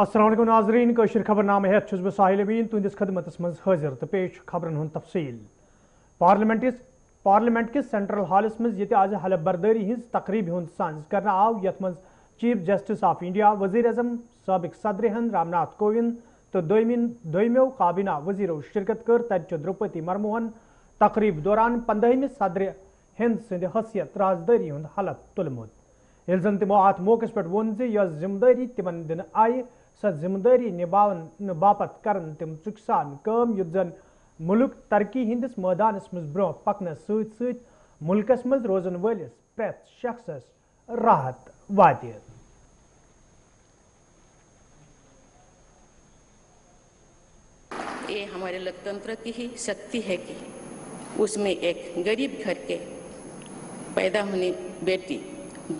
अस्सलाम वालेकुम नाज़रीन कशर खबरनामे हेत छुस बह साहिल अमीन तुंदिस खदमतस मज हाजिर तो पेश खबरन हुंद तफसील। पार्लियामेंट किस सेंट्रल हालस मज यते आज हलफ बर्दारी हिंज तकरीब हुंद सांझ करना आव यथ मज चीफ जस्टिस ऑफ इंडिया वज़ीर आज़म साबिक सदर हिंद रामनाथ कोविंद तो दोयमो काबीना वज़ीरों शिरकत कर तत द्रौपदी मुर्मुहन तकरीब दौरान 15वें सदर हिंद सद हैसियत राजदारी हुंद हलफ तुलमुत। यह जन तमो अत मौकस पे वोन यह जिम्मेदारी तिमन दिन आय सह जिम्मेदारी निभावन बापत करन तिम चुकसान कम युत जन मुल्क तरक्की हिंदिस मैदानस मज ब्रोह पकनस सत मुल्कस मज रोजन वलिस प्रेत शख्सस राहत वाते। ये हमारे लोकतंत्र की ही शक्ति है कि उसमें एक गरीब घर के पैदा होने बेटी,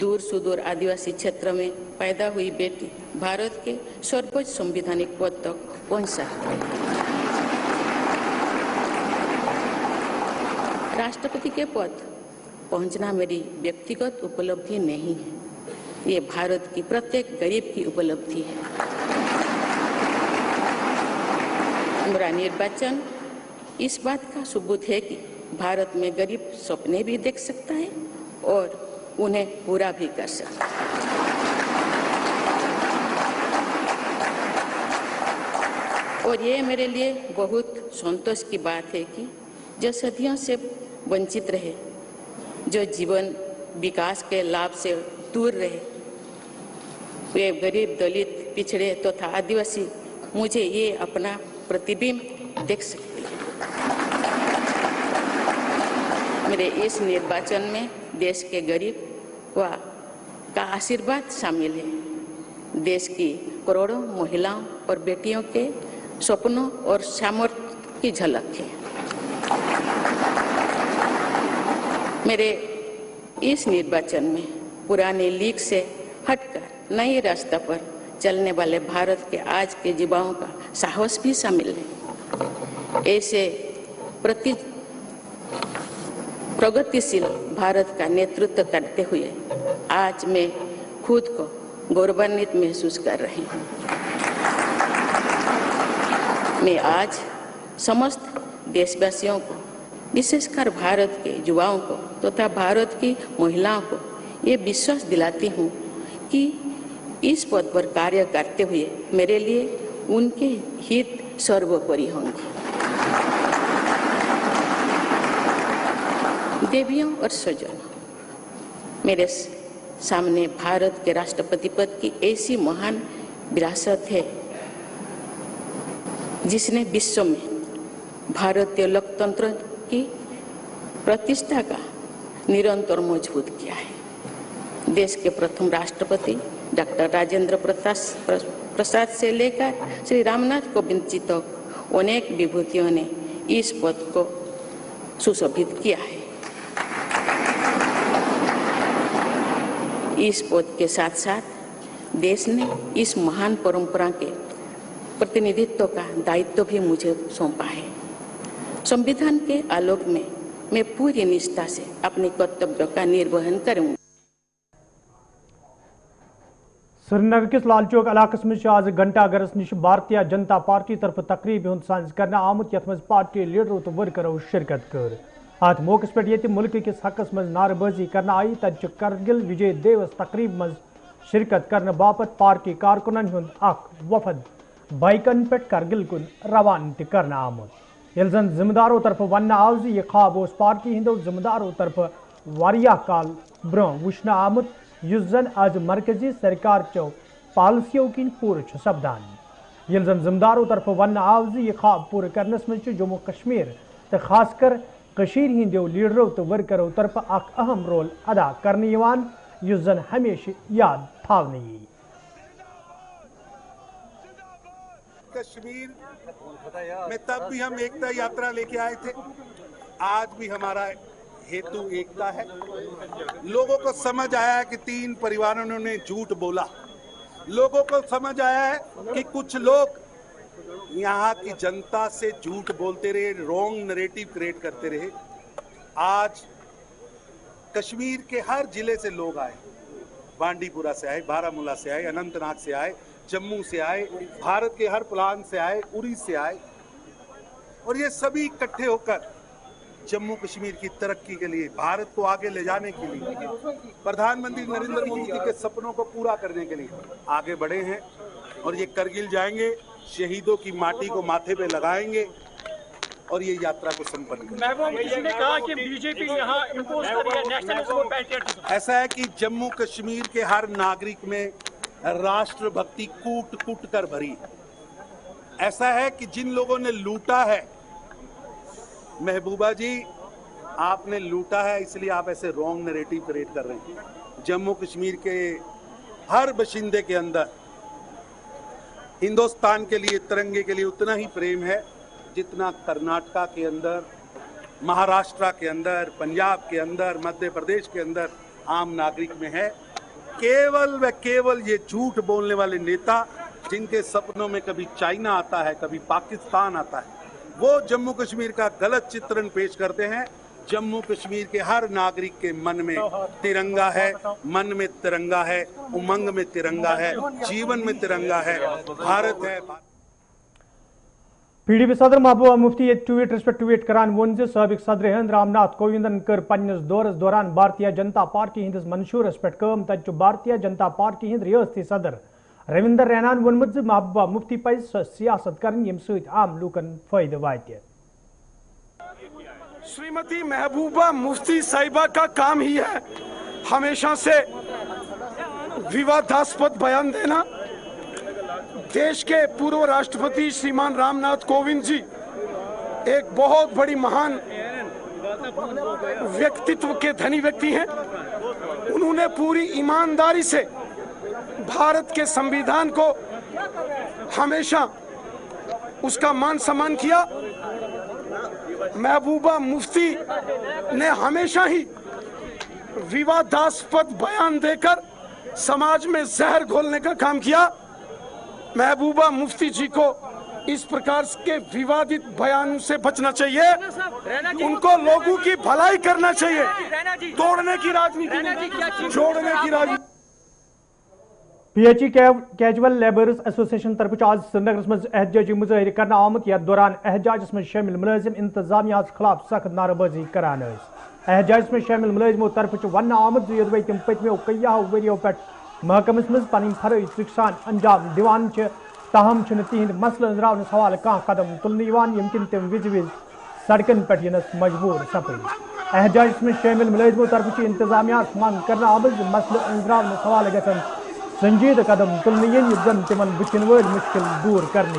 दूर सुदूर आदिवासी क्षेत्र में पैदा हुई बेटी भारत के सर्वोच्च संवैधानिक पद तक पहुंच सकती है। राष्ट्रपति के पद पहुंचना मेरी व्यक्तिगत उपलब्धि नहीं है, ये भारत की प्रत्येक गरीब की उपलब्धि है। मेरा निर्वाचन इस बात का सबूत है कि भारत में गरीब सपने भी देख सकता है और उन्हें पूरा भी कर सकता है। और ये मेरे लिए बहुत संतोष की बात है कि जो सदियों से वंचित रहे, जो जीवन विकास के लाभ से दूर रहे, वे गरीब, दलित, पिछड़े तथा आदिवासी मुझे ये अपना प्रतिबिंब देख सकते हैं। मेरे इस निर्वाचन में देश के गरीब का आशीर्वाद शामिल है। देश की करोड़ों महिलाओं और बेटियों के सपनों और सामर्थ्य की झलक है। मेरे इस निर्वाचन में पुराने लीग से हटकर नए रास्ते पर चलने वाले भारत के आज के युवाओं का साहस भी शामिल है। ऐसे प्रगतिशील भारत का नेतृत्व करते हुए आज मैं खुद को गौरवान्वित महसूस कर रही हूँ। मैं आज समस्त देशवासियों को, विशेषकर भारत के युवाओं को तथा भारत की महिलाओं को ये विश्वास दिलाती हूँ कि इस पद पर कार्य करते हुए मेरे लिए उनके हित सर्वोपरि होंगे। देवियों और स्वजनों, मेरे सामने भारत के राष्ट्रपति पद की ऐसी महान विरासत है जिसने विश्व में भारतीय लोकतंत्र की प्रतिष्ठा का निरंतर मजबूत किया है। देश के प्रथम राष्ट्रपति डॉक्टर राजेंद्र प्रसाद से लेकर श्री रामनाथ कोविंद जी तक अनेक विभूतियों ने इस पद को सुशोभित किया है। इस पद के साथ साथ देश ने इस महान परंपरा के प्रतिनिधित्व का दायित्व भी मुझे सौंपा है। संविधान के आलोक में मैं पूरी निष्ठा से अपने कर्तव्यों का निर्वहन करूंगा। श्रीनगर किस लालचौक इलाकस मज आज घंटा गरस निश भारतीय जनता पार्टी तरफ तकरीब हुंद सांझ करना आमुत यथ मज पार्टी लीडरों तो वर्करों शिरकत कर। अत मौकस पे ये मुल्क किस हकस मज नारेबाजी करना आई तत करगिल विजय दिवस तकरीब मज शिरकत करने बापत पार्टी कारकुनन हुंद अख वफद बाइकन पे करगिल कुन रवान करना आमुत। यह जन जिम्मेदारों तरफ वन आव यह ख्वाब उस पार्टी हिंदो जिम्मेदारों तरफ वारिया काल ब्रोह वुचना आमुत युस जन आज मरकजी सरकार चो पॉलिसियों किन पूर सपदान। यह जन जिम्मेदारों तरफ वन आव यह ख्वाब पूरे करनस मज जम्मू कश्मीर तो खासकर कशीर हिंदो लीडरों तो वर्करों तरफ अख अहम रोल अदा करने युस जन हमेशा याद थावने यी। कश्मीर में तब भी हम एकता यात्रा लेके आए थे, आज भी हमारा हेतु एकता है। लोगों को समझ आया है कि 3 परिवारों ने झूठ बोला। लोगों को समझ आया है कि कुछ लोग यहाँ की जनता से झूठ बोलते रहे, रॉन्ग नैरेटिव क्रिएट करते रहे। आज कश्मीर के हर जिले से लोग आए, बांडीपुरा से आए, बारामूला से आए, अनंतनाग से आए, जम्मू से आए, भारत के हर प्लान से आए, उरी से आए, और ये सभी इकट्ठे होकर जम्मू कश्मीर की तरक्की के लिए, भारत को आगे ले जाने के लिए, प्रधानमंत्री नरेंद्र मोदी जी के सपनों को पूरा करने के लिए आगे बढ़े हैं। और ये करगिल जाएंगे, शहीदों की माटी को माथे पे लगाएंगे और ये यात्रा को संपन्न करेंगे। महबूब किसी ने कहा कि बीजेपी यहाँ इंपोज कर रही है नेशनलिज्म और पैट्रियटिज्म। ऐसा है कि जम्मू कश्मीर के हर नागरिक में राष्ट्रभक्ति कूट कूट कर भरी है। ऐसा है कि जिन लोगों ने लूटा है, महबूबा जी आपने लूटा है, इसलिए आप ऐसे रॉन्ग नैरेटिव क्रिएट कर रहे हैं। जम्मू कश्मीर के हर बशिंदे के अंदर हिंदुस्तान के लिए, तिरंगे के लिए उतना ही प्रेम है जितना कर्नाटका के अंदर, महाराष्ट्र के अंदर, पंजाब के अंदर, मध्य प्रदेश के अंदर आम नागरिक में है। केवल व केवल ये झूठ बोलने वाले नेता, जिनके सपनों में कभी चाइना आता है, कभी पाकिस्तान आता है, वो जम्मू कश्मीर का गलत चित्रण पेश करते हैं। जम्मू कश्मीर के हर नागरिक के मन में तिरंगा है, मन में तिरंगा है, उमंग में तिरंगा है, जीवन में तिरंगा है, भारत है। PDP सदर महबूबा मुफ्ती ट्वीट पे ट्वीट करान वोन साबिक सदर हिंद रामनाथ कोविंदन कर पन्नस दौरस दौरान भारतीय जनता पार्टी हिंदिस मंशूरस पे कम तत भारतीय जनता पार्टी हिंद रियासती सदर रविंदर रैनान वोनमुत महबूबा मुफ्ती पज सियासत करन यम सत आम लूकन फायदे वाते। श्रीमती महबूबा मुफ्ती साहिबा का काम ही है हमेशा से विवादास्पद बयान देना। देश के पूर्व राष्ट्रपति श्रीमान रामनाथ कोविंद जी एक बहुत बड़ी महान व्यक्तित्व के धनी व्यक्ति हैं। उन्होंने पूरी ईमानदारी से भारत के संविधान को हमेशा उसका मान सम्मान किया। महबूबा मुफ्ती ने हमेशा ही विवादास्पद बयान देकर समाज में जहर घोलने का काम किया। महबूबा मुफ्ती जी को इस प्रकार के विवादित बयानों से बचना चाहिए। उनको लोगों की भलाई करना चाहिए, तोड़ने की राजनीति नहीं, जोड़ने की राजनीति। PHE कैजुअल लेबरर्स एसोसिएशन तरफ आज श्रीनगर मज एहतजाजी मुजाहिर करना आमुत यथ दौरान एहतजाज में शामिल मुलाजिम इंतजामिया खिलाफ सख्त नारेबाजी करान। एहतजाज में शामिल मुलाजिमों तरफ वन आमुत योदवे तम पतमो कईयाहो वरियो पे महकमस मज पन फरज सिकसान अंजाम दिवान ताहम तिहद मसल अंजरावन हवाले कह कदम तुलने यम किन तम विज विज सड़कन पे यनस मजबूर सपद। एहतजाज में शामिल मुलाजिमों तरफ इंतजामिया मांग करना आमुत मसल अंजरावन हवाले गसन संजीद कदम तुलने जन तिमन बुचन व मुश्किल दूर करने।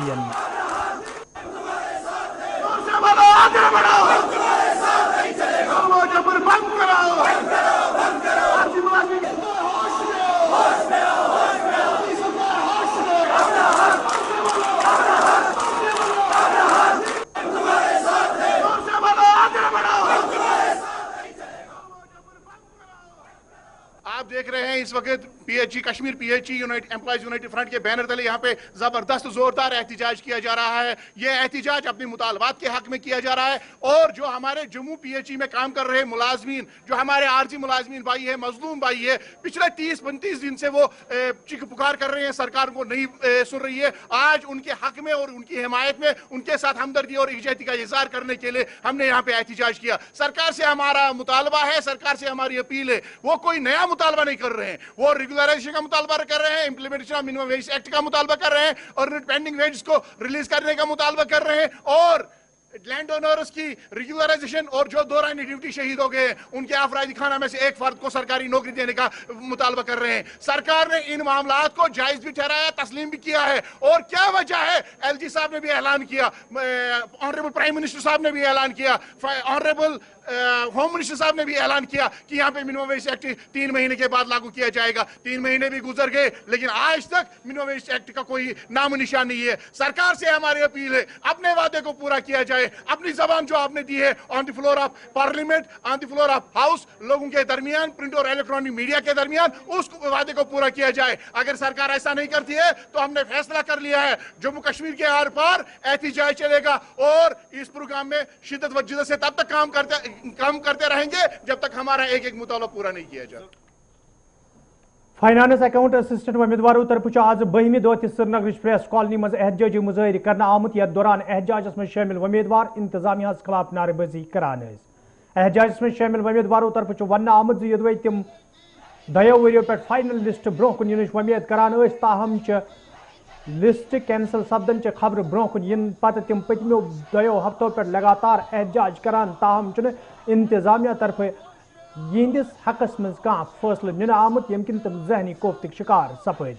आप देख रहे हैं इस वक्त PHE Kashmir PHE employees United front के बैनर तले यहाँ पे जबरदस्त जोरदार एहतिजाज किया जा रहा है। ये एहतिजाज अपने मुतालबात के हक में किया जा रहा है और जो हमारे जम्मू PHE में काम कर रहे मुलाजमीन, जो हमारे आरजी मुलाजमीन भाई है, मजलूम भाई है, पिछले 30-35 दिन से वो चीख पुकार कर रहे हैं, सरकार को नहीं सुन रही है। आज उनके हक में और उनकी हिमायत में उनके साथ हमदर्दी और इकजहती का इजहार करने के लिए हमने यहाँ पे एहतिजाज किया। सरकार से हमारा मुतालबा है, सरकार से हमारी अपील है, वो कोई नया मुतालबा नहीं कर रहे हैं, वो रेगुलराइजेशन का मुतालबा कर रहे हैं, implementation of minimum wage act का मुतालबा कर रहे हैं और पेंडिंग वेज को रिलीज करने का मुतालबा कर रहे हैं और लैंड ओनर्स की रेगुलराइजेशन और जो दौरान ड्यूटी शहीद हो गए उनके अफरादी खाना में से एक फर्द को सरकारी नौकरी देने का मुतालबा कर रहे हैं। सरकार ने इन मामलात को जायज भी ठहराया, तस्लीम भी किया है। और क्या वजह है? LG साहब ने भी ऐलान किया, ऑनरेबल प्राइम मिनिस्टर साहब ने भी ऐलान किया, ऑनरेबल होम मिनिस्टर साहब ने भी ऐलान किया कि यहाँ पे मिनिमम वेज एक्ट 3 महीने के बाद लागू किया जाएगा। 3 महीने भी गुजर गए लेकिन आज तक मिनिमम वेज एक्ट का कोई नाम निशान नहीं है। सरकार से हमारी अपील है, अपने वादे को पूरा किया जाए, अपनी जबान जो आपने दी है on the floor of parliament, on the floor of house, लोगों के दरमियान, प्रिंट और इलेक्ट्रॉनिक मीडिया के दरमियान, उस वादे को पूरा किया जाए। अगर सरकार ऐसा नहीं करती है तो हमने फैसला कर लिया है, जम्मू कश्मीर के आर पार एहतिजाज चलेगा और इस प्रोग्राम में शिद्दत व जिद्दत से तब तक काम करते रहेंगे जब तक हमारा एक एक मुतालबा पूरा नहीं किया जाए। फाइनान्स अकाउंट असिस्टेंट उम्मीदवारों तरफ आज 12वें दह श्रीनगर प्रेस कॉलोनी मज एहतजाजी मुजाहर कर आमुत यथ दौरान एहतजाजस में शामिल उम्मीदवार इंतजामिया खिलाफ नारेबाजी करान। एहतजाजस में शामिल उम्मीदवारों तरफ वन आमुत यदवे तम दो वरियों पे फाइनल लिस्ट ब्रोह कुन इन उम्मीद करान ताहम लिस्ट कैंसल सपदन खबर ब्रोह कुन इन पत तम पतमो 2 हफ्तों पे लगातार एहतजाज करान ताहम इंतजामिया तरफ यिंदिस हकस मज कह फैसले nin आमुत यम किन तम जहनी कोफ्त शिकार सपद।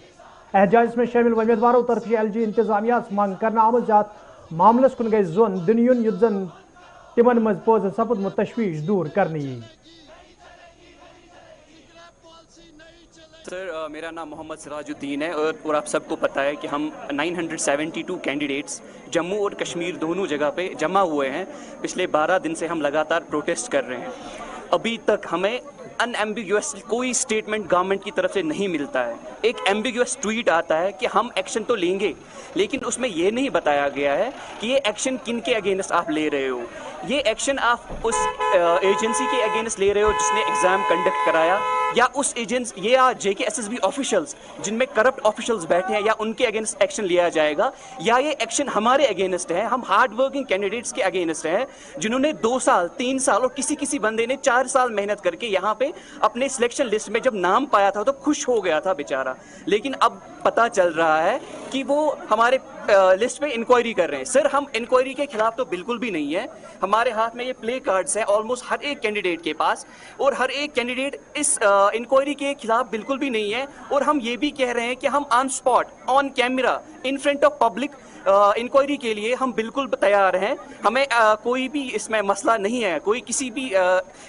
एहतजाज में शामिल उम्मीदवारों तरफ LG इंतजामिया मांग कर आमुत जात मामलस कुन गई जोन दिन युन युत जन तिमन मज पोज सपदमुत तशवीश दूर करनी। सर मेरा नाम मोहम्मद सिराजुद्दीन है और आप सबको पता है कि हम 972 कैंडिडेट्स जम्मू और कश्मीर दोनों जगह पे जमा हुए हैं। पिछले 12 दिन से हम लगातार प्रोटेस्ट कर रहे हैं। अभी तक हमें अनएम्बिगुअस कोई स्टेटमेंट गवर्नमेंट की तरफ से नहीं मिलता है। एक एम्बिगुअस ट्वीट आता है कि हम एक्शन तो लेंगे, लेकिन उसमें ये नहीं बताया गया है कि ये एक्शन किन के अगेंस्ट आप ले रहे हो। ये एक्शन आप उस एजेंसी के अगेंस्ट ले रहे हो जिसने एग्ज़ाम कंडक्ट कराया, या उस एजेंसी या JKSSB ऑफिशियल्स जिनमें करप्ट ऑफिशियल्स बैठे हैं, या उनके अगेंस्ट एक्शन लिया जाएगा, या ये एक्शन हमारे अगेंस्ट है। हम हार्ड वर्किंग कैंडिडेट्स के अगेंस्ट हैं जिन्होंने 2 साल 3 साल और किसी बंदे ने 4 साल मेहनत करके यहाँ पे अपने सिलेक्शन लिस्ट में जब नाम पाया था तो खुश हो गया था बेचारा, लेकिन अब पता चल रहा है कि वो हमारे लिस्ट पे इंक्वायरी कर रहे हैं। सर हम इंक्वायरी के खिलाफ तो बिल्कुल भी नहीं है। हमारे हाथ में ये प्ले कार्ड्स हैं ऑलमोस्ट हर एक कैंडिडेट के पास, और हर एक कैंडिडेट इस इंक्वायरी के खिलाफ बिल्कुल भी नहीं है। और हम ये भी कह रहे हैं कि हम on spot on camera in front of public inquiry के लिए हम बिल्कुल तैयार हैं। हमें कोई भी इसमें मसला नहीं है, कोई किसी भी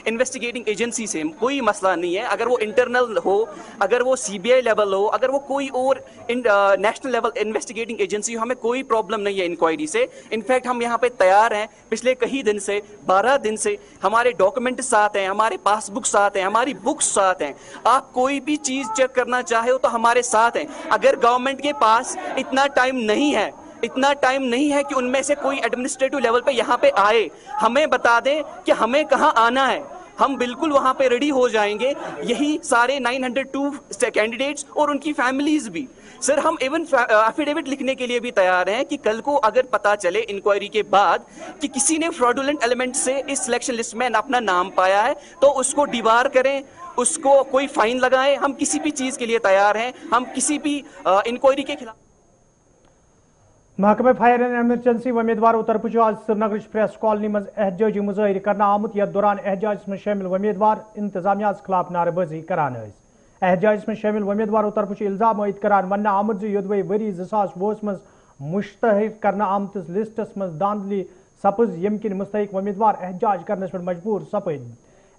इन्वेस्टिगेटिंग एजेंसी से कोई मसला नहीं है। अगर वो इंटरनल हो, अगर वो CBI लेवल हो, अगर वो कोई और नेशनल लेवल इन्वेस्टिगेटिंग एजेंसी हो, हमें कोई प्रॉब्लम नहीं है इंक्वायरी से। इनफैक्ट हम यहाँ पे तैयार हैं। पिछले कई दिन से 12 दिन से हमारे डॉक्यूमेंट साथ हैं, हमारे पासबुक साथ हैं, हमारी बुक्स साथ हैं। आप कोई भी चीज़ चेक करना चाहे हो तो हमारे साथ हैं। अगर गवर्नमेंट के पास इतना टाइम नहीं है कि उनमें से कोई एडमिनिस्ट्रेटिव लेवल पे यहाँ पे आए, हमें बता दें कि हमें कहाँ आना है, हम बिल्कुल वहाँ पे रेडी हो जाएंगे। यही सारे 902 कैंडिडेट्स और उनकी फैमिलीज भी। सर हम इवन एफिडेविट लिखने के लिए भी तैयार हैं कि कल को अगर पता चले इंक्वायरी के बाद कि किसी ने फ्रॉडुलेंट एलिमेंट से इस सिलेक्शन लिस्ट में अपना नाम पाया है तो उसको डिबार करें, उसको कोई फाइन लगाएं। हम किसी भी चीज़ के लिए तैयार हैं, हम किसी भी इंक्वायरी के खिलाफ। महकमे फायर एंड एमरजेंसी उम्मीदवारों तरफ आज श्रीनगर प्रेस कॉलोनी मज एहतजाजी मुजाहर कर आमुत यथ दौरान एहतजाज में शामिल उम्मीदवार इंतजामिया खिलाफ नारेबाजी करान। एहतजाज में शामिल उम्मीदवारों तरफ इल्जाम आयद करान वन आमुत यदवे वरी 2020 मज मुश्तहर कर आमतिस लिस्टस मज दांधली सपज यम किन मुस्तहिक उम्मीदवार एहतजाज करने पर मजबूर सपद।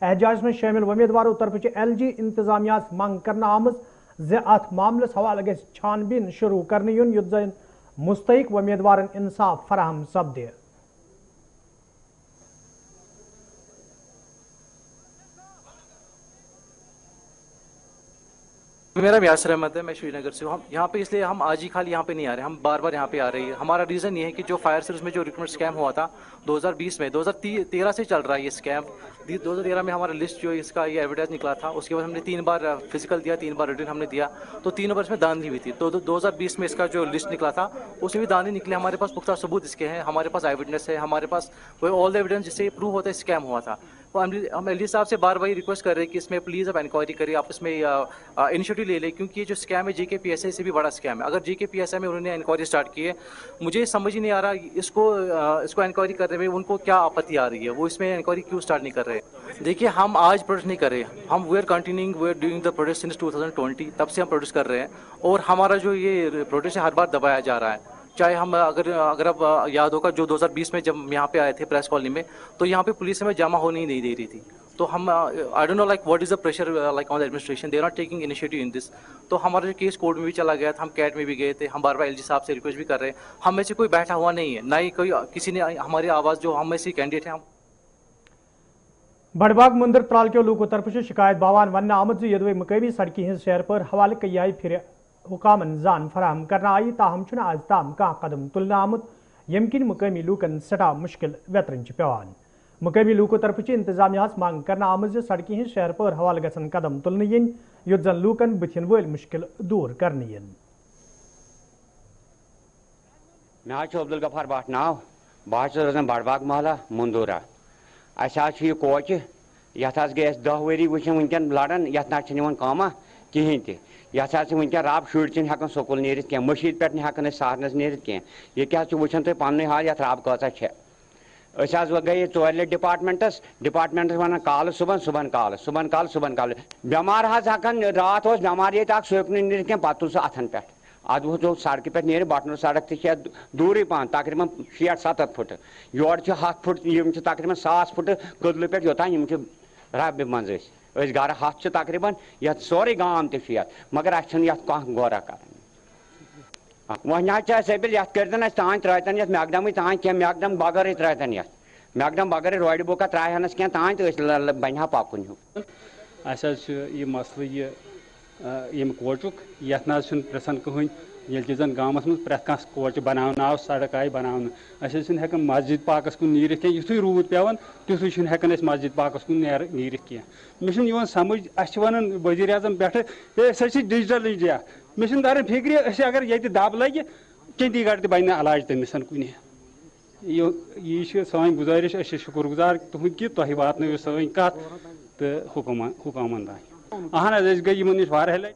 एहतजाज में शामिल उम्मीदवारों तरफ LG इंतजामिया मांग कर आमत जे अत मामलस हवाले गि छानबीन शुरू करने युन युत जन मुस्तहिक उम्मीदवारन इंसाफ फराहम सपदे। मेरा भी यासर अहमद है, मैं श्रीनगर से हूँ। हम यहाँ पे इसलिए हम आज ही खाली यहाँ पे नहीं आ रहे, हम बार बार यहाँ पे आ रहे हैं। हमारा रीज़न ये है कि जो फायर सर्विस में जो रिक्रूटमेंट स्कैम हुआ था 2020 में, 2013 से चल रहा है ये स्कैम। 2013 में हमारा लिस्ट जो इसका ये एविडेंस निकला था, उसके बाद हमने 3 बार फिजिकल दिया, 3 बार रिटर्न हमने दिया, तो 3 बार इसमें दांधली हुई थी। तो 2020 में इसका जो लिस्ट निकला था उसमें भी दांधली निकले। हमारे पास पुख्ता सबूत इसके हैं, हमारे पास आई विटनेस है, हमारे पास वो ऑल द एविडेंस जिससे प्रूव होता है स्कैम हुआ था। तो हम LG साहब से बार बार रिक्वेस्ट कर रहे हैं कि इसमें प्लीज़ आप इंक्वायरी करिए, आप इसमें इनिशिएटिव ले लें, क्योंकि ये जो स्कैम है JKPSI से भी बड़ा स्कैम है। अगर JKPSI में उन्होंने इंक्वायरी स्टार्ट की है, मुझे समझ ही नहीं आ रहा इसको इंक्वायरी करने में उनको क्या आपत्ति आ रही है, वो इसमें इंक्वायरी क्यों स्टार्ट नहीं कर रहे। देखिए हम आज प्रोटेस्ट नहीं कर रहे, हम we are doing the protest since 2020, तब से हम प्रोटेस्ट कर रहे हैं। और हमारा जो ये प्रोटेस्ट है हर बार दबाया जा रहा है। चाहे हम अगर अब याद होगा जो 2020 में जब यहाँ पे आए थे प्रेस कॉलोनी में, तो यहाँ पे पुलिस हमें जमा होने ही नहीं दे रही थी। तो हम I don't know like what is the pressure like on the administration, they are not taking initiative in this. तो हमारा जो केस कोर्ट में भी चला गया था, हम कैट में भी गए थे, हम बार बार LG साहब से रिक्वेस्ट भी कर रहे हैं। हम में से कोई बैठा हुआ नहीं है, ना ही कोई किसी ने हमारी आवाज़ जो हम में से कैंडिडेट हैं हम बड़बाग मुंदर त्राल के लोगों तरफ शिकायत बावान वन आमद यदवे मकमी सड़की हज शहर पर हवाले कई फिर हुकामन जान फराहम करना आई, ताहम आज ताम कह कदम तुलना आमुत यमकिन मकमी लूकन सटा मुश्किल वेतरन पेवान। मकमी लूकों तरफ इंतजामिया मांग करना आमद सड़की हज शहर पर हवाले गसन कदम तुलने इन یُتھ زن لوٗکن بٕتھِن وٲلۍ مُشکِل دوٗر کرنہٕ یِن. مےٚ حظ چھُ عبدالغفار بٹ ناو بہٕ حظ چھُس روزان بڑباغ محلہ مندورہ. اَسہِ حظ چھُ یہِ کوچہِ یَتھ حظ گٔے اَسہِ 10 ؤری وٕچھان وٕنکٮ۪ن لڑان یَتھ نہ حظ چھِنہٕ یِوان کٲمہ کِہیٖنۍ تہِ. یَتھ حظ چھِ وٕنکٮ۪ن رب شُرۍ چھِنہٕ ہٮ۪کان سکوٗل نیٖرِتھ کینٛہہ مٔشیٖد پٮ۪ٹھ نہٕ ہٮ۪کان أسۍ سہرنس نیٖرِتھ کینٛہہ. ییٚتہِ حظ چھِ وٕچھان تُہۍ پنٛنُے حال یَتھ رب کۭژاہ چھےٚ. أسۍ حظ گٔے 4 لٹہِ ڈپاٹمنٹس وَنان کالہٕ صُبحن کالہٕ بٮ۪مار حظ ہٮ۪کان راتھ اوس بٮ۪مار ییٚتہِ اکھ سُہ ہیوٚک نہٕ نیٖرِتھ کینٛہہ پتہٕ تُل سُہ اَتھن پٮ۪ٹھ. اَدٕ وۄتھ سڑکہِ پٮ۪ٹھ نیرِ بٹنہٕ سڑک تہِ چھِ دوٗرٕے پہن تقریٖبن 60-70 پھٕٹہٕ. یورٕ چھِ 100 پھٕٹہٕ یِم چھِ تقریٖبن 1000 پھٕٹہٕ کٔدلہٕ پٮ۪ٹھ یوٚتانۍ یِم چھِ ربہِ منٛز أسۍ گرٕ 100 چھِ تقریٖبن یَتھ سورُے گام تہِ چھُ یَتھ مگر اَسہِ چھُنہٕ یَتھ کانٛہہ غورا کران. وۄنۍ حظ چھِ اَسہِ اپیٖل یَتھ کٔرۍتن اَسہِ تانۍ ترٛٲیتن یَتھ میقدمٕے تانۍ کینٛہہ میقدم بغٲرٕے ترٛٲیتن یَتھ میقدم بغٲرٕے روڈِ بُکا ترٛایہنس کینٛہہ تانۍ تہٕ أسۍ بنہِ ہا پکُن ہیوٗ. اَسہِ حظ چھُ یہِ مسلہٕ یہِ ییٚمہِ کوچُک یَتھ نہ حظ چھُنہٕ پرٛژھان کٕہٕنۍ ییٚلہِ کہِ زن گامس منٛز پرٛٮ۪تھ کانٛہہ کوچہِ بناونہٕ آو سڑک آیہِ بناونہٕ. أسۍ حظ چھِنہٕ ہٮ۪کان مسجد پاکس کُن نیٖرِتھ کینٛہہ یِتھُے روٗد پیٚوان تیُتھُے چھِنہٕ ہٮ۪کان أسۍ مسجد پاکس کُن نیٖرِتھ کینٛہہ. مےٚ چھُنہٕ یِوان سمجھ اَسہِ چھِ ونان ؤزیٖر اعظم پٮ۪ٹھٕ ہے أسۍ حظ چھِ ڈِجٹل انڈیا. مےٚ چھُنہٕ تران فِکرِ أسۍ اگر ییٚتہِ دب لگہِ چٔندی گڑھ تہِ بنہِ نہٕ علاج تٔمِس کُنہِ. یی چھِ سٲنۍ گُزٲرِش أسۍ چھِ شُکر گُزار تُہُنٛد کہِ تۄہہِ واتنٲیِو سٲنۍ کتھ تہٕ حُکامن تانۍ. اہن حظ أسۍ گٔے یِمن نِش واریاہ لٹہِ.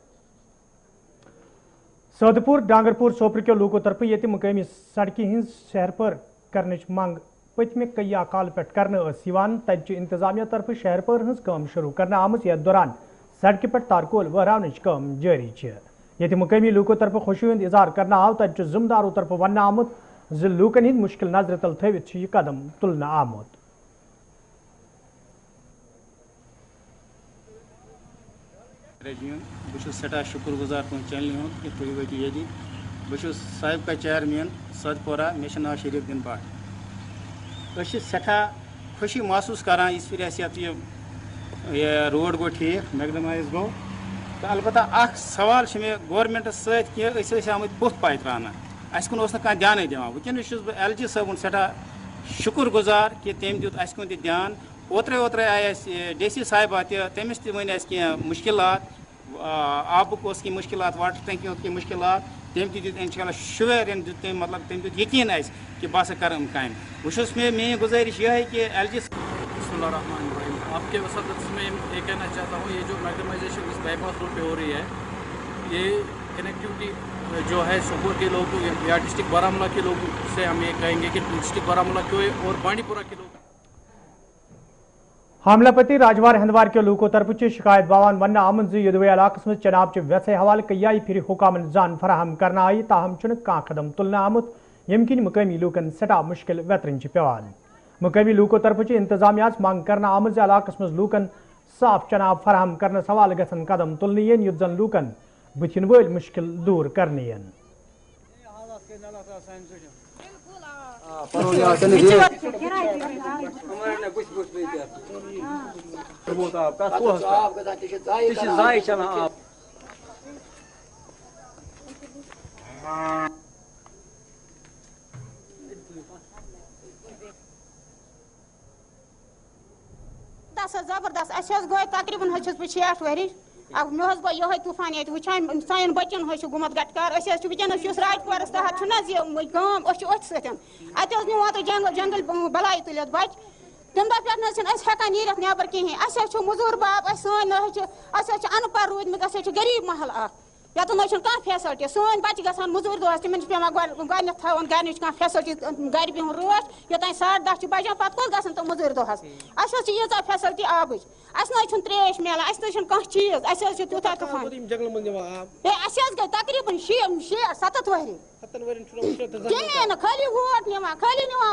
سٲدٕپوٗر ڈانگرپوٗر سوپرٕ کیو لوٗکو طرفہٕ ییٚتہِ مُقٲمی سڑکہِ ہٕنٛز سیرپٲر کرنٕچ منٛگ پٔتمہِ کیا کالہٕ پٮ۪ٹھ کرنہٕ ٲس یِوان. تَتہِ چھِ انتظامیہ طرفہٕ شہرپٲر ہٕنٛز کٲم شروٗع کرنہٕ آمٕژ یتھ دوران سڑکہِ پٮ۪ٹھ تارکول وہراونٕچ کٲم جٲری چھِ. ییٚتہِ مُقٲمی لوٗکو طرفہٕ خوشی ہُنٛد اظہار کرنہٕ آو. تَتہِ چھُ ذمہٕ دارو طرفہٕ وننہٕ آمُت زِ لوٗکن ہٕنٛدۍ مُشکِل نظرِ تل تھٲوِتھ چھُ یہِ قدم تُلنہٕ آمُت. بہٕ چھُس سٮ۪ٹھاہ شُکُر گُزار تُہنٛد چینلہِ ہُنٛد کہِ تُہۍ وٲتِو ییٚتہِ. بہٕ چھُس سابقہ چیئرمین سٲدپورہ مےٚ چھُ ناو شریٖف الدیٖن بٹ. أسۍ چھِ سٮ۪ٹھاہ خوشی محسوٗس کران یِژھ پھِرِ اَسہِ یہِ روڈ گوٚو ٹھیٖک میقدمایز گوٚو. تہٕ البتہ اکھ سوال چھُ مےٚ گورمینٹس سۭتۍ کہِ أسۍ ٲسۍ آمٕتۍ پوٚتھ پاے تراونہٕ اَسہِ کُن اوس نہٕ کانٛہہ دیانٕے دِوان. وٕنکیٚنس چھُس بہٕ ایل جی صٲبُن سٮ۪ٹھاہ شُکُر گُزار کہِ تٔمۍ دیُت اَسہِ کُن تہِ دیان. اوترے آیہِ اَسہِ ڈی سی صاحبہ تہِ تٔمِس تہِ ؤنۍ اَسہِ کینٛہہ مُشکِلات آبُک اوس کینٛہہ مُشکِلات واٹر ٹینکی ہُنٛد کینٛہہ مُشکِلات تٔمۍ تہِ دیُت اِنشاء اللہ شُویرَن دیُت تٔمۍ مطلب تٔمۍ دیُت یقیٖن اَسہِ کہِ بہٕ ہسا کرٕ یِم کامہِ. بہٕ چھُس میٛٲنۍ گُزٲرِش یِہے کہِ ایل جی. بسم اللہ الرحمن الرحیم. آپ کے وسط میں یہ کہنا چاہتا ہوں یہ جو میگڈمائزیشن اس بائی پاس روڈ پہ ہو رہی ہے یہ کنیکٹیوٹی جو ہے سوپور کے لوگ یا ڈسٹرکٹ بارہمولہ کے لوگوں سے ہم یہ کہیں گے کہ ڈسٹرکٹ بارہمولہ کے اور بانڈی پورہ کے لوگ. حاملہ پتی راجوار ہندوار کے لوکو طرف شکایت باوان ون آمت یدوے علاقس من چناب چہ ویسے حوالہ کئی پھر حکامن زان فراہم کرنا آئی تاہم کھانا قدم تلنے آمت یم کن مقامی لوکن سٹھا مشکل ویترن پیوان. مقامی لوکو طرف انتظامیہ مانگ کرنا آمت علاقس من لوکن صاف چناب فراہم کرنے حوالہ گھن قدم تلنے ین یت زن لوکن بتھن ول مشکل دور کرنے ین. زبردست گوٚو تقریٖبن چھَس بہٕ 60 ؤرِش مےٚ گوٚو یِہوے طوٗفان ییٚتہِ وٕچھان سانٮ۪ن بَچَن چھُ گوٚمُت گٹکار أسۍ چھِ وٕنکٮ۪نَس یُس راجپورَس تحت چھُنہ حظ یہِ گام أسۍ چھِ أتھۍ سۭتۍ اَتہِ حظ نِوان تہٕ جنگل بلاے تُلِتھ بَچہِ تَمہِ دۄہ پٮ۪ٹھ نہ حظ چھِنہٕ أسۍ ہٮ۪کان نیٖرِتھ نٮ۪بر کِہیٖنۍ. اَسہِ حظ چھُ موٚزوٗر باب اَسہِ حظ چھِ اَن پَڑھ روٗدمٕتۍ أسۍ حظ چھِ غریٖب محل اکھ یَتھ نہ حظ چھُنہٕ کانٛہہ فیسلٹی. سٲنۍ بَچہِ گژھان موٚزوٗرۍ دۄہَس تِمن چھِ پیٚوان گۄڈنٮ۪تھ تھاوُن گرِچ کانٛہہ فیسلٹی گرِ بِہُن رٲچھ یوٚتانۍ 10:30 چھِ بَجان پَتہٕ کوٚت گژھن تِم موٚزوٗرۍ دۄہَس. اَسہِ حظ چھِ ییٖژاہ فیسلٹی آبٕچ اَسہِ نہ حظ چھُنہٕ ترٛیش میلان اَسہِ نہ حظ چھُنہٕ کانٛہہ چیٖز اَسہِ حظ چھِ تیوٗتاہ طوفان ہے اَسہِ حظ گٔے تقریٖبن 60-70 ؤری کِہیٖنۍ نہٕ خٲلی ووٹ نِوان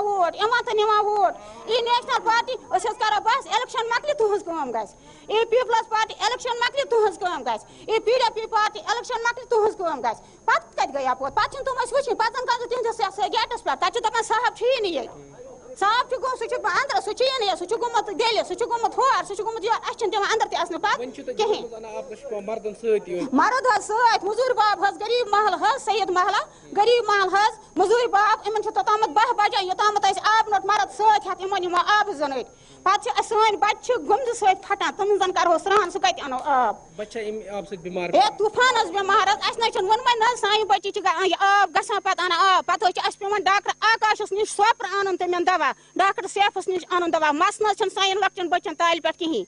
ووٹ یِوان تہٕ نِوان ووٹ. ای نیشنل پارٹی أسۍ حظ کرو بس الیکشن مۄکلہِ تُہنٛز کٲم گژھِ. ای پیپلز پارٹی الیکشن مۄکلہِ تُہنٛز کٲم گژھِ. ای PDP پارٹی الیکشن مۄکلہِ تُہنٛز کٲم گژھِ. پتہٕ کتہِ گٔے اپوت پتہٕ چھِنہٕ تِم أسۍ وٕچھِنۍ پتہٕ زن گژھو تِہنٛدِس یَتھ گیٹس پٮ۪ٹھ تتہِ چھِ دپان صاحب چھُیی نہٕ ییٚتہِ صاف گو سہ اندر سہ چین سہ گومت دل سہ گومت ہور سہ گومت یور اس دِوان اندر تہ اصل پتہ کہین مرد حظ ست مزور باب حظ غریب محل حظ سید محلہ غریب محل حظ مزور باب ان توتامت 10 بجے یوتامت آب نوٹ مرد ست ہتھ ان آب زنٹ پتہ سن بچہ گمد ست پھٹان تم زن کرو سران سہ کت انو آب بچہ آب ست بیمار طوفان حظ بیمار حظ اس نہ ون نا سان بچہ آب گژھان پتہ انان آب پتہ اس پیوان ڈاکٹر آکاشس نش سوپر انن تمن دوا ڈاکٹر سیفس نش انن دوا مس نہ سان لکچن بچن تال پہ کہین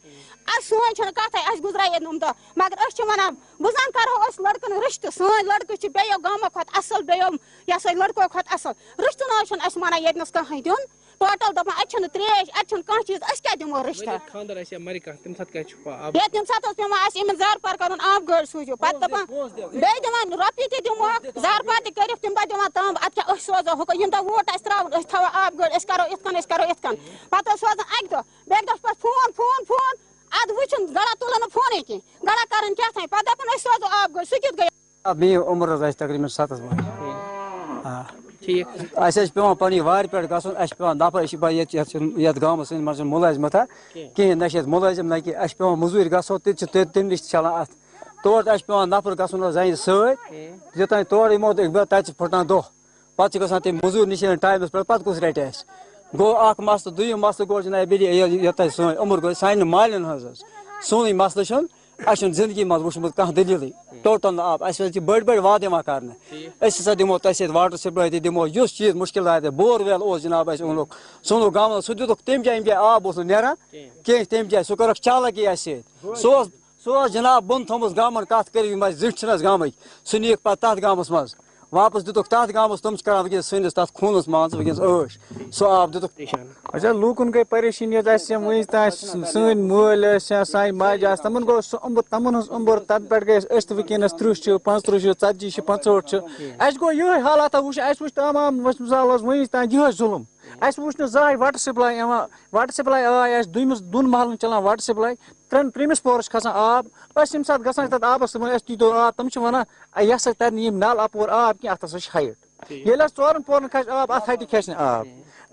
سون کت اس گزرائے نم دہ مگر اس ونان بزان کرو اس لڑکن رشتہ سان لڑکہ بیو گامو کھت اصل بیو یہ سا لڑکو کھت اصل رشتہ نا اس ونان یتنس کہیں دین ٹوٹل دپان اتھ تریش اتھ کھانا چیز اس کیا دمو رشتہ خاندر مری تم سات تم سات پیوان ان زار پار کر آب گاڑی سوزو پتہ دپان بیٚیہِ دِوان رۄپیہِ تہِ دِموکھ زار پار تہِ کٔرِتھ تم پتہٕ دِوان تام اتھ کیٛاہ أسۍ سوزو ہُہ ییٚمہِ دۄہ ووٹ آسہِ ترٛاوُن أسۍ تھاوو آب گٲڑۍ أسۍ کرو یِتھ کٔنۍ أسۍ کرو یِتھ کٔنۍ پتہٕ ٲسۍ سوزان اکہِ دۄہ بیٚکہِ دۄہ پتہٕ فون فون فون ادٕ وٕچھُن گڑا تُلن نہٕ فونٕے کینٛہہ گڑا کرن کیٛاہ تھانۍ پتہٕ دپان أسۍ سوزو آب گٲڑۍ سُہ کیُتھ گٔے میٲنۍ عمر حظ آسہِ تقریٖبن 7 اَسہِ حظ پیوان پننہِ وارِ پٮ۪ٹھ گژھُن اَسہِ پیوان نفر أسۍ چھِ یتھ گامس سٲنِس منٛز چھُنہٕ مُلٲزمتھا کِہیٖنۍ نہ چھِ ییٚتہِ مُلٲزم نہ کینٛہہ اَسہِ چھِ پیوان موٚزوٗرۍ گژھو تہِ چھِ تمہِ نِش تہِ چلان اتھ تور تہِ اَسہِ پیوان نفر گژھُن حظ زنہِ سۭتۍ یوٚتانۍ تورٕ یِمو تتہِ چھِ پھٕٹان دۄہ پتہٕ چھِ گژھان تٔمۍ موٚزوٗر نِش ٹایمس پٮ۪ٹھ پتہٕ کُس رٹہِ اَسہِ گوٚو اکھ مسلہٕ دوٚیِم مسلہٕ گوٚو جناب یوٚتانۍ سٲنۍ عمر گوٚو سانہِ مالٮ۪ن ہٕنٛز حظ سونُے مسلہٕ چھُنہٕ اَسہِ چھُنہٕ زندگی منٛز وٕچھمُت کانٛہہ دٔلیٖلٕے ٹوٹل نہٕ آب اَسہِ حظ چھِ بٔڑۍ بٔڑۍ وعدٕ یِوان کرنہٕ أسۍ ہسا دِمو تۄہہِ سۭتۍ واٹر سپلاے تہِ دِمو یُس چیٖز مُشکل آسہِ بور ویل اوس جناب اَسہِ اوٚنُکھ ژھٕنُکھ گامس سُہ دِتُکھ تمہِ جایہِ ییٚمہِ جایہِ آب اوس نہٕ نیران کینٛہہ تمہِ جایہِ سُہ کٔرٕکھ چالٲکی اَسہِ سۭتۍ سُہ اوس جناب بۄن تھٲومٕژ گامن کتھ کٔرِتھ یِم اَسہِ زِٹھۍ چھِنہٕ حظ گامٕکۍ سُہ نِیِکھ پتہٕ تتھ گامس منٛز واپس دِتُکھ تتھ گامس تِم چھِ کران وٕنکیٚس سٲنِس تتھ خوٗنس مان ژٕ وٕنکیٚس عٲش سُہ آب دِتُکھ اچھا لوٗکن گٔے پریشٲنی حظ اَسہِ وٕنیُک تام سٲنۍ مٲلۍ ٲسۍ یا سانہِ ماجہِ آسہٕ تمن گوٚو سُہ تمن ہٕنٛز عُمر تتھ پٮ۪ٹھ گٔے أسۍ تہِ وٕنکیٚنس 30 چھِ 35 چھِ 40 چھِ 65 چھِ اَسہِ گوٚو یِہے حالاتہ وٕچھ اَسہِ وٕچھ تمام مِثال حظ وٕنیُک تام یِہے ظُلم اَسہِ وٕچھ نہٕ زٕہٕنۍ واٹر سپلاے یِوان واٹر سپلاے آے اَسہِ دۄن محلن چلان واٹر سپلاے ترٛیٚیمِس پورس چھِ کھسان آب أسۍ ییٚمہِ ساتہٕ گژھان چھِ تتھ آبس تِمن اَسہِ دیٖتو آب تِم چھِ ونان یہِ ہسا ترِ نہٕ یِم نل اپور آب کینٛہہ اتھ ہسا چھِ ہایٹ ییٚلہِ حظ 4 پورن کھسہِ آب اتھ ہایٹہِ کھسہِ نہٕ آب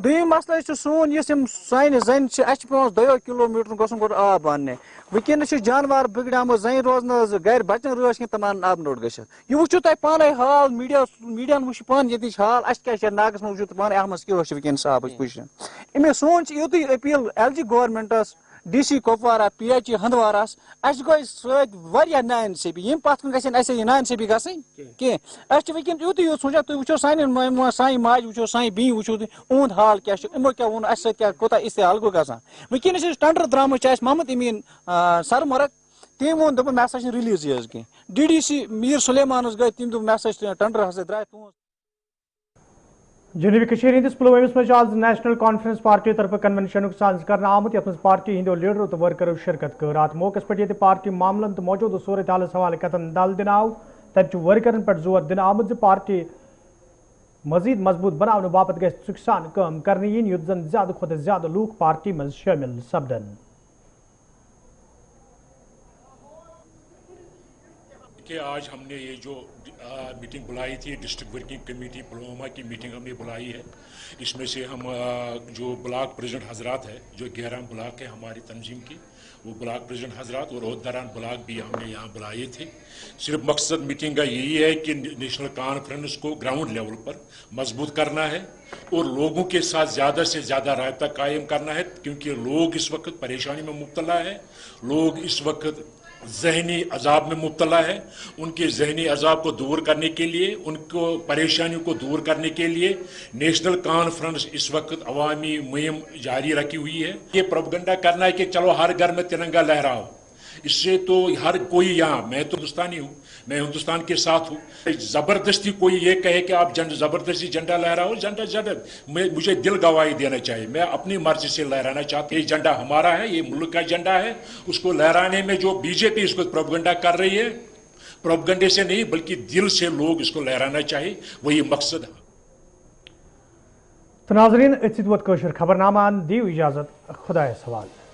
دوٚیِم مسلہٕ چھُ سون یُس یِم سانہِ زنہِ چھِ اَسہِ چھُ پیوان 2 کِلوٗمیٖٹر گژھُن گۄڈٕ آب اننہِ وٕنکیٚنس چھِ جانوار بِگڑیمٕژ زنہِ روزن حظ گرِ بچن رٲچھ کینٛہہ تِم انن آبہٕ نوٚٹ گٔژھِتھ یہِ وٕچھِو تۄہہِ پانے حال میٖڈیاہن وٕچھِو پانہٕ ییٚتِچ حال اَسہِ کیاہ چھِ ناگس منٛز وٕچھِو تُہۍ پانے اتھ منٛز کیٛاہ چھِ وٕنکیٚنس آبٕچ پُزِشن أمِس سون چھِ یُتُے appeal L G governments D C Kupwara P H E ہندوارس اَسہِ گوٚو سۭتۍ واریاہ نااِنصٲفی ییٚمہِ پتھ کُن گژھِ نہٕ اَسہِ یہِ نااِنصٲفی گژھٕنۍ کینٛہہ أسۍ چھِ وٕنکیٚن یُتُے یوت سونچان تُہۍ وٕچھو سانہِ ماجہِ وٕچھو سانہِ بیٚنہِ وٕچھو تُہۍ اُہُنٛد حال کیاہ چھُ یِمو کیاہ ووٚن اَسہِ سۭتۍ کیاہ کوٗتاہ استحال گوٚو گژھان وٕنکیٚنس یُس ٹنڈر درامٕژ چھِ اَسہِ محمد امیٖن سرمرگ تٔمۍ ووٚن دوٚپُن مےٚ ہسا چھِ رِلیٖزٕے حظ کینٛہہ D D C Mir Sulaiman حظ گٔے تٔمۍ دوٚپ مےٚ ہسا چھِ ٹنڈر ہسا درٛاے تُہُنٛز جنوبی کشمیر ہندس پلوٲمِس منٛز آز نیشنل کانفرنس پارٹی طرفہٕ کنونشنُک ساز کرنہٕ آمُت یتھ منٛز پارٹی ہندیو لیڈرو تہٕ ورکرو شرکت کٔر اتھ موقعس پٮ۪ٹھ ییٚتہِ پارٹی معاملن تہٕ موجوٗدٕ صوٗرت حالس حوالہٕ کتن دل دِنہٕ آو تتہِ چھُ ورکرن پٮ۪ٹھ زور دِنہٕ آمُت زِ پارٹی مزید مضبوٗط بناونہٕ باپتھ گژھِ ژُکہِ سان کٲم کرنہٕ یِنۍ یُتھ زن زیادٕ کھۄتہٕ زیادٕ لوٗکھ پارٹی منٛز شٲمِل سپدن کہ آج ہم نے یہ جو میٹنگ بلائی تھی ڈسٹرکٹ ورکنگ کمیٹی پلوامہ کی میٹنگ ہم نے بلائی ہے اس میں سے ہم جو بلاک پریزیڈنٹ حضرات ہے جو 11 بلاک ہے ہماری تنظیم کی وہ بلاک پریزیڈنٹ حضرات اور عہدیداران بلاک بھی ہم نے یہاں بلائے تھے صرف مقصد میٹنگ کا یہی ہے کہ نیشنل کانفرنس کو گراؤنڈ لیول پر مضبوط کرنا ہے اور لوگوں کے ساتھ زیادہ سے زیادہ رابطہ قائم کرنا ہے کیونکہ لوگ اس وقت پریشانی میں مبتلا ہے لوگ اس وقت ذہنی عذاب میں مبتلا ہے ان کے ذہنی عذاب کو دور کرنے کے لیے ان کو پریشانیوں کو دور کرنے کے لیے نیشنل کانفرنس اس وقت عوامی مہم جاری رکھی ہوئی ہے یہ پروپیگنڈا کرنا ہے کہ چلو ہر گھر میں ترنگا لہراؤ اس سے تو ہر کوئی یہاں میں تو ہندوستانی ہوں میں ہندوستان کے ساتھ ہوں زبردستی کوئی یہ کہے کہ آپ زبردستی جھنڈا لہراؤ جھنڈا مجھے دل گواہی دینا چاہیے میں اپنی مرضی سے لہرانا چاہتا ہوں یہ جھنڈا ہمارا ہے یہ ملک کا جھنڈا ہے اس کو لہرانے میں جو بی جے پی اس کو پروپیگنڈا کر رہی ہے پروپیگنڈے سے نہیں بلکہ دل سے لوگ اس کو لہرانا چاہیے وہی مقصد ہے تو ناظرین اتھ سۭتۍ ووت کٲشُر خبرنامہ دیو اجازت خدایس حوالہٕ